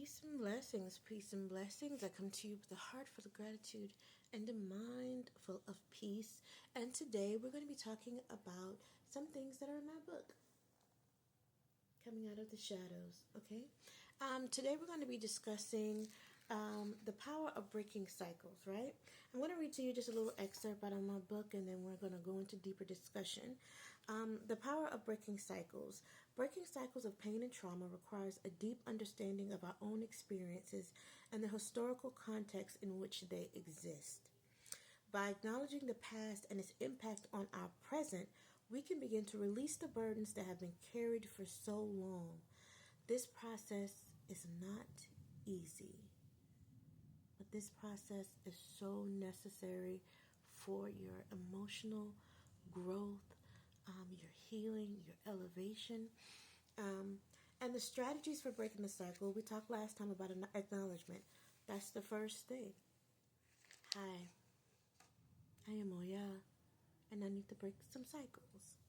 Peace and blessings, peace and blessings. I come to you with a heart full of gratitude and a mind full of peace. And today we're going to be talking about some things that are in my book, Coming Out of the Shadows. Okay. Today we're going to be discussing the power of breaking cycles. Right. I'm going to read to you just a little excerpt out of my book, and then we're going to go into deeper discussion. The power of breaking cycles. Breaking cycles of pain and trauma requires a deep understanding of our own experiences and the historical context in which they exist. By acknowledging the past and its impact on our present, we can begin to release the burdens that have been carried for so long. This process is not easy, but this process is so necessary for your emotional growth, your healing, your elevation. And the strategies for breaking the cycle, we talked last time about an acknowledgement. That's the first thing. Hi, I am Oya, and I need to break some cycles,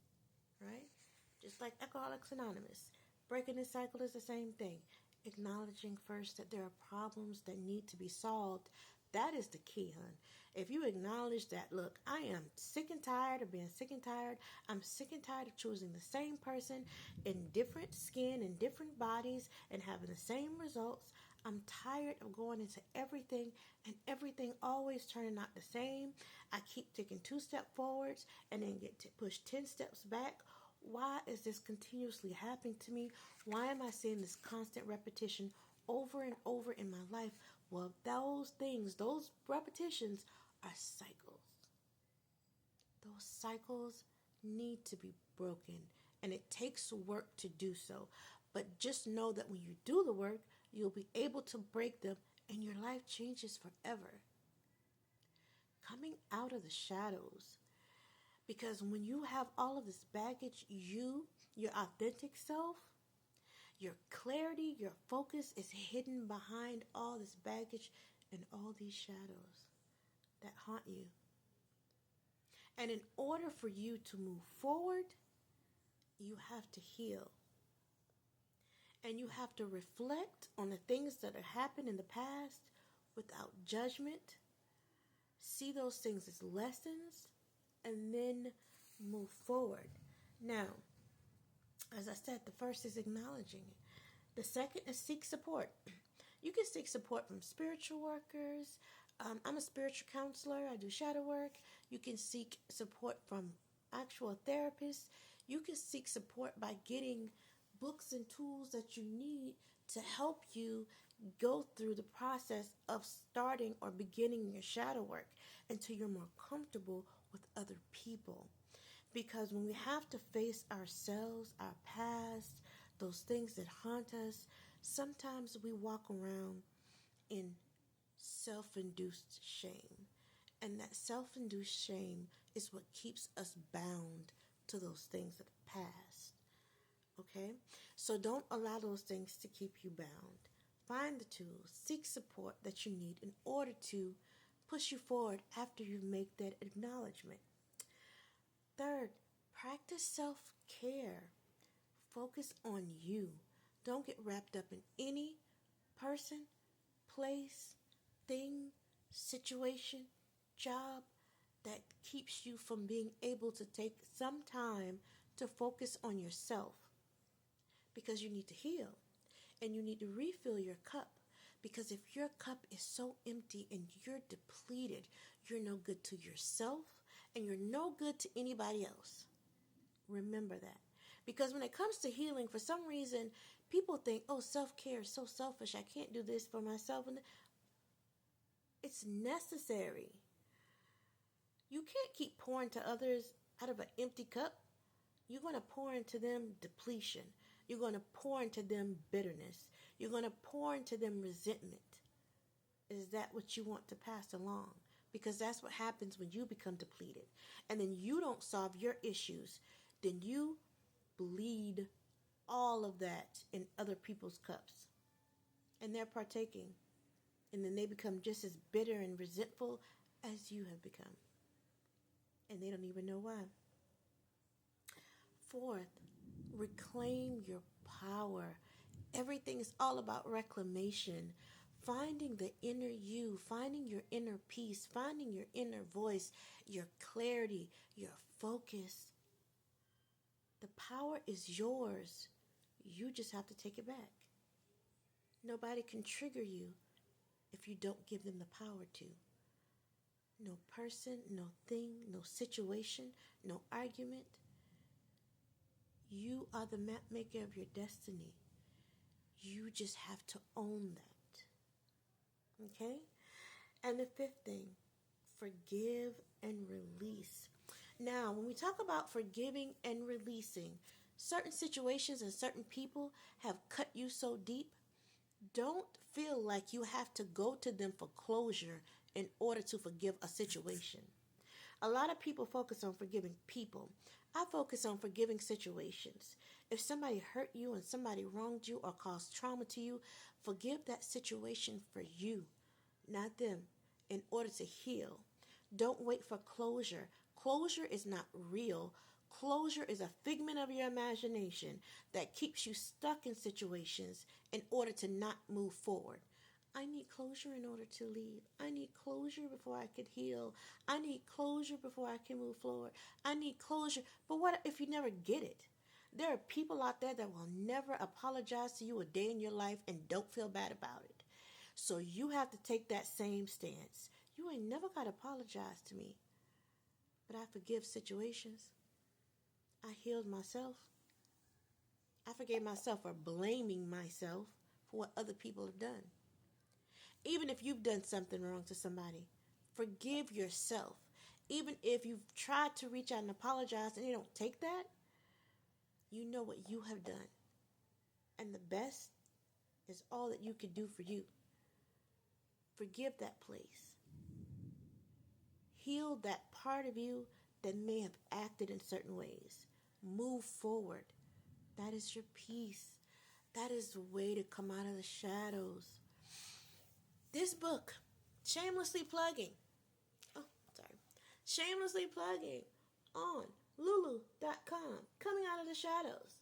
right? Just like Alcoholics Anonymous. Breaking the cycle is the same thing. Acknowledging first that there are problems that need to be solved. That is the key, hon. If you acknowledge that, look, I am sick and tired of being sick and tired. I'm sick and tired of choosing the same person in different skin and different bodies and having the same results. I'm tired of going into everything and everything always turning out the same. I keep taking 2 steps forwards and then get to push 10 steps back. Why is this continuously happening to me? Why am I seeing this constant repetition over and over in my life? Well, those things, those repetitions are cycles. Those cycles need to be broken, and it takes work to do so. But just know that when you do the work, you'll be able to break them, and your life changes forever. Coming out of the shadows. Because when you have all of this baggage, your authentic self, your clarity, your focus is hidden behind all this baggage and all these shadows that haunt you. And in order for you to move forward, you have to heal. And you have to reflect on the things that have happened in the past without judgment. See those things as lessons and then move forward. Now, as I said, the first is acknowledging it. The second is seek support. You can seek support from spiritual workers. I'm a spiritual counselor. I do shadow work. You can seek support from actual therapists. You can seek support by getting books and tools that you need to help you go through the process of starting or beginning your shadow work until you're more comfortable with other people. Because when we have to face ourselves, our past, those things that haunt us, sometimes we walk around in self-induced shame. And that self-induced shame is what keeps us bound to those things of the past. Okay? So don't allow those things to keep you bound. Find the tools, seek support that you need in order to push you forward after you make that acknowledgement. Third, practice self-care. Focus on you. Don't get wrapped up in any person, place, thing, situation, job that keeps you from being able to take some time to focus on yourself. Because you need to heal and you need to refill your cup. Because if your cup is so empty and you're depleted, you're no good to yourself and you're no good to anybody else. Remember that. Because when it comes to healing, for some reason, people think, oh, self-care is so selfish. I can't do this for myself. And it's necessary. You can't keep pouring to others out of an empty cup. You're going to pour into them depletion. You're going to pour into them bitterness. You're going to pour into them resentment. Is that what you want to pass along? Because that's what happens when you become depleted. And then you don't solve your issues. Then you bleed all of that in other people's cups. And they're partaking. And then they become just as bitter and resentful as you have become. And they don't even know why. Fourth, reclaim your power. Everything is all about reclamation, finding the inner you, finding your inner peace, finding your inner voice, your clarity, your focus. The power is yours. You just have to take it back. Nobody can trigger you if you don't give them the power to. No person, no thing, no situation, no argument. You are the map maker of your destiny. You just have to own that. Okay? And the fifth thing, forgive and release. Now, when we talk about forgiving and releasing, certain situations and certain people have cut you so deep. Don't feel like you have to go to them for closure in order to forgive a situation. A lot of people focus on forgiving people. I focus on forgiving situations. If somebody hurt you and somebody wronged you or caused trauma to you, forgive that situation for you, not them, in order to heal. Don't wait for closure. Closure is not real. Closure is a figment of your imagination that keeps you stuck in situations in order to not move forward. I need closure in order to leave. I need closure before I could heal. I need closure before I can move forward. I need closure. But what if you never get it? There are people out there that will never apologize to you a day in your life and don't feel bad about it. So you have to take that same stance. You ain't never got to apologize to me. But I forgive situations. I healed myself. I forgave myself for blaming myself for what other people have done. Even if you've done something wrong to somebody, forgive yourself. Even if you've tried to reach out and apologize and they don't take that, you know what you have done. And the best is all that you can do for you. Forgive that place. Heal that part of you that may have acted in certain ways. Move forward. That is your peace. That is the way to come out of the shadows. This book, shamelessly plugging on lulu.com, Coming Out of the Shadows.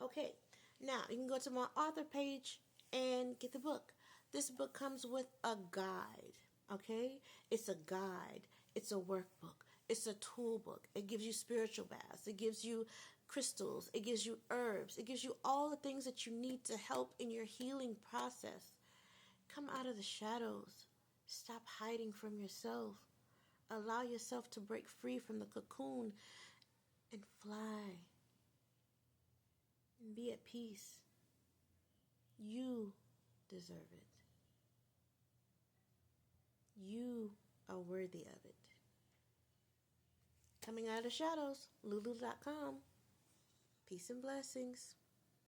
Okay, now you can go to my author page and get the book. This book comes with a guide, okay? It's a guide. It's a workbook. It's a tool book. It gives you spiritual baths. It gives you crystals. It gives you herbs. It gives you all the things that you need to help in your healing process. Come out of the shadows. Stop hiding from yourself. Allow yourself to break free from the cocoon and fly. And be at peace. You deserve it. You are worthy of it. Coming Out of the Shadows, lulu.com. Peace and blessings.